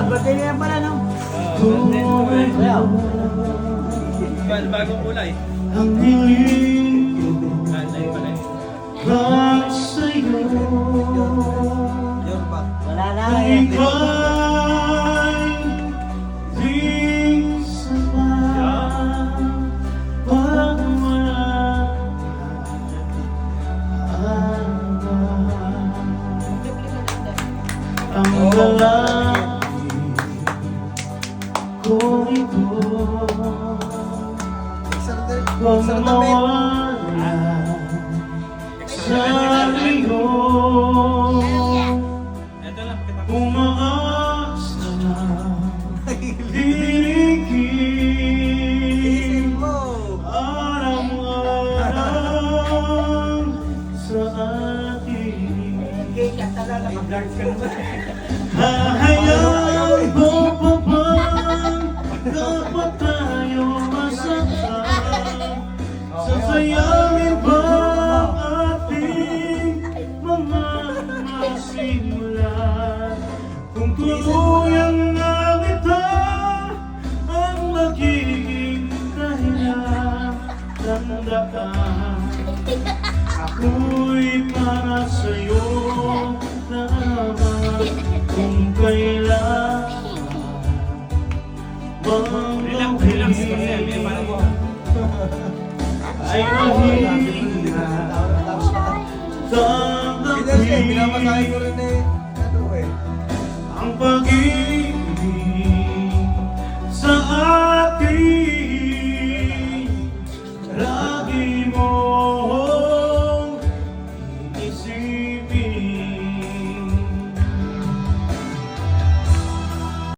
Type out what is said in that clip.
birthday niya pala, no? Bagong kulay. Ang hiling Kanay pala. para sa'yo Wala na ang eh. ika'y di sapat pag wala ang lalaki ko ito. Kung mawala sa iyo, Ito lang, pakita ko. umaas na dirigin araw-araw sa akin. Hahayaan mo pa bang kapag tayo masaktan? Sasayangin ba ating mga masimulan? Kung tuluyang nga kita ang magiging dahilan, tandaan ako'y para sa'yo naman kung kailan Relax kasi, may parang mo. ay mahina Pinamasahe ko tanggapin rin eh. Ano eh. ang pag-ibig